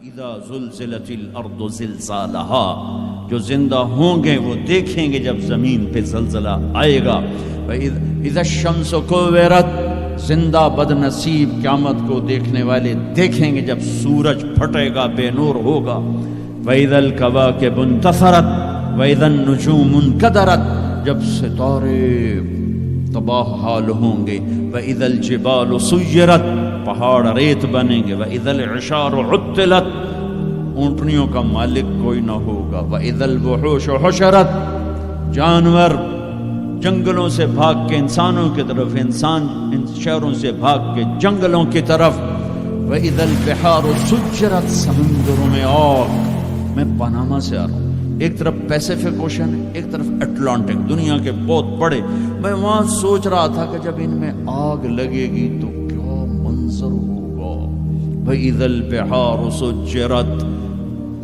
اذا زلزلت الارض زلزالها، جو زندہ ہوں گے وہ دیکھیں گے جب زمین پہ زلزلہ آئے گا. اذا الشمس کورت، زندہ بد نصیب قیامت کو دیکھنے والے دیکھیں گے جب سورج پھٹے گا، بے نور ہوگا. وَإِذَا الْكَوَاكِبُ انتَثَرَتْ وَإِذَا النُّجُومُ انْكَدَرَتْ، جب ستارے تباہ حال ہوں گے. وَإِذَا الْجِبَالُ سُيِّرَتْ، پہاڑ ریت بنیں گے. وَإِذَا الْعِشَارُ عُطِّلَتْ، اونٹنیوں کا مالک کوئی نہ ہوگا. وَإِذَا الْوُحُوشُ حُشِرَتْ، جانور جنگلوں سے بھاگ کے انسانوں کی طرف، انسان ان شہروں سے بھاگ کے جنگلوں کی طرف. وَإِذَا الْبِحَارُ سُجِّرَتْ، سمندروں میں آگ. میں پاناما سے آ رہا ہوں، ایک طرف پیسیفک اوشن ہے، ایک طرف اٹلانٹک، دنیا کے بہت بڑے. میں وہاں سوچ رہا تھا کہ جب ان میں آگ لگے گی تو کیا منظر ہوگا. وَإِذَا الْبِحَارُ سُجِّرَتْ،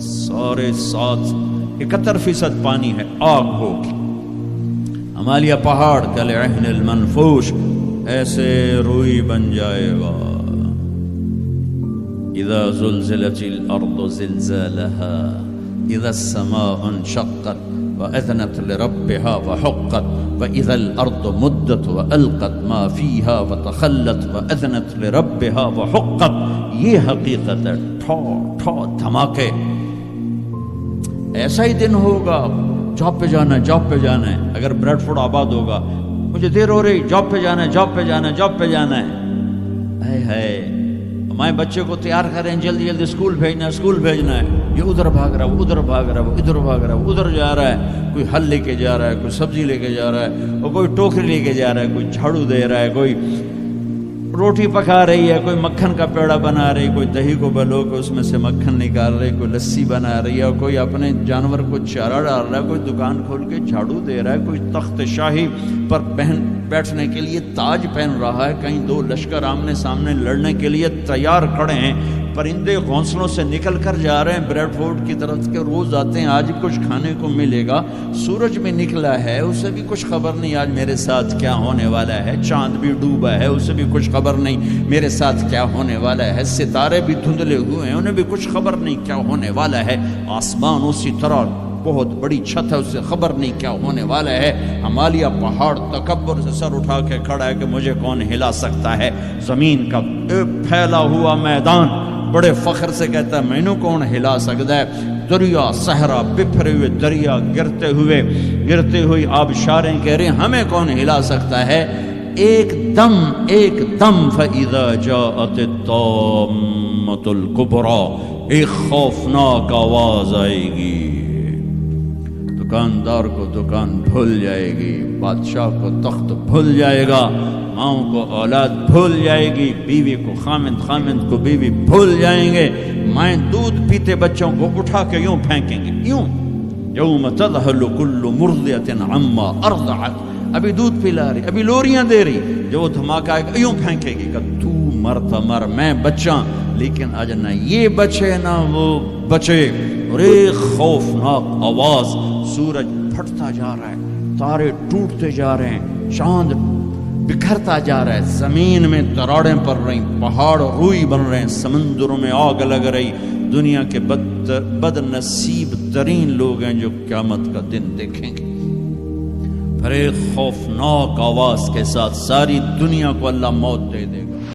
سارے 71% پانی ہے، آگ ہوگی. ہمالیہ پہاڑ کالعہن المنفوش، ایسے روئی بن جائے گا. اذا زلزلت الارض زلزالها اذا السماء انشقت واذنت لربها وحقت واذا الارض مدت والقت ما فيها وتخلت واذنت لربها وحقت. یہ حقیقت ہے. ٹھو ٹھو دھماکے. ایسا ہی دن ہوگا. جاب پہ جانا ہے، جاب پہ جانا ہے. اگر بریڈ فورڈ آباد ہوگا، مجھے دیر ہو رہی، جاب پہ جانا ہے، جاب پہ جانا ہے، جاب پہ جانا ہے. ہے مائیں بچے کو تیار کریں، جلدی جلدی اسکول بھیجنا ہے، اسکول بھیجنا ہے. یہ ادھر بھاگ رہا ہے، وہ ادھر بھاگ رہا ہے، وہ ادھر بھاگ رہا ہے، وہ ادھر جا رہا ہے. کوئی پھل لے کے جا رہا ہے، کوئی سبزی لے کے جا رہا ہے، اور کوئی ٹوکری لے کے جا رہا ہے، کوئی جھاڑو دے رہا ہے، کوئی روٹی پکا رہی ہے، کوئی مکھن کا پیڑا بنا رہی ہے، کوئی دہی کو بلو کے اس میں سے مکھن نکال رہی ہے، کوئی لسی بنا رہی ہے، اور کوئی اپنے جانور کو چارہ ڈال رہا ہے، کوئی دکان کھول کے جھاڑو دے رہا ہے، کوئی تخت شاہی پر بیٹھنے کے لیے تاج پہن رہا ہے. کہیں دو لشکر آمنے سامنے لڑنے کے لیے تیار کھڑے ہیں. پرندے گھونسلوں سے نکل کر جا رہے ہیں بریڈ فورڈ کی طرف کے. روز آتے ہیں، آج کچھ کھانے کو ملے گا. سورج بھی نکلا ہے، اسے بھی کچھ خبر نہیں آج میرے ساتھ کیا ہونے والا ہے. چاند بھی ڈوبا ہے، اسے بھی کچھ خبر نہیں میرے ساتھ کیا ہونے والا ہے. ستارے بھی دھندلے ہوئے ہیں، انہیں بھی کچھ خبر نہیں کیا ہونے والا ہے. آسمان اسی طرح بہت بڑی چھت ہے، اسے خبر نہیں کیا ہونے والا ہے. ہمالیہ پہاڑ تکبر سے سر اٹھا کے کھڑا ہے کہ مجھے کون ہلا سکتا ہے. زمین کا پھیلا ہوا میدان بڑے فخر سے کہتا ہے مینوں کون ہلا سکتا ہے. دریا صحرا، بکھرے ہوئے دریا، گرتے ہوئی آبشاریں کہہ رہے ہیں ہمیں کون ہلا سکتا ہے. ایک دم فَإِذَا جَاءَتِ الطَّامَّةُ الْكُبْرَى، ایک خوفناک آواز آئے گی. دکاندار کو دکان بھول جائے گی، بادشاہ کو تخت بھول جائے گا، ماؤں کو اولاد بھول جائے گی، بیوی کو خامند کو بیوی بھول جائیں گے. مائیں دودھ پیتے بچوں کو اٹھا کے یوں پھینکیں گے، یوں. یوم تذہل کل مرضعۃ عما ارضعت، ابھی دودھ پلا رہی، ابھی لوریاں دے رہی، جو دھماکہ آئے گا یوں پھینکے گی کہ تو مرتا مر، میں بچاں. لیکن آج نہ یہ بچے نہ وہ بچے. اور ایک خوفناک آواز. سورج پھٹتا جا رہا ہے، تارے ٹوٹتے جا رہے ہیں، چاند بکھرتا جا رہا ہے، زمین میں تراڑیں پڑ رہی، پہاڑ روئی بن رہے ہیں، سمندروں میں آگ لگ رہی. دنیا کے بد نصیب ترین لوگ ہیں جو قیامت کا دن دیکھیں گے. پھر ایک خوفناک آواز کے ساتھ ساری دنیا کو اللہ موت دے دے گا.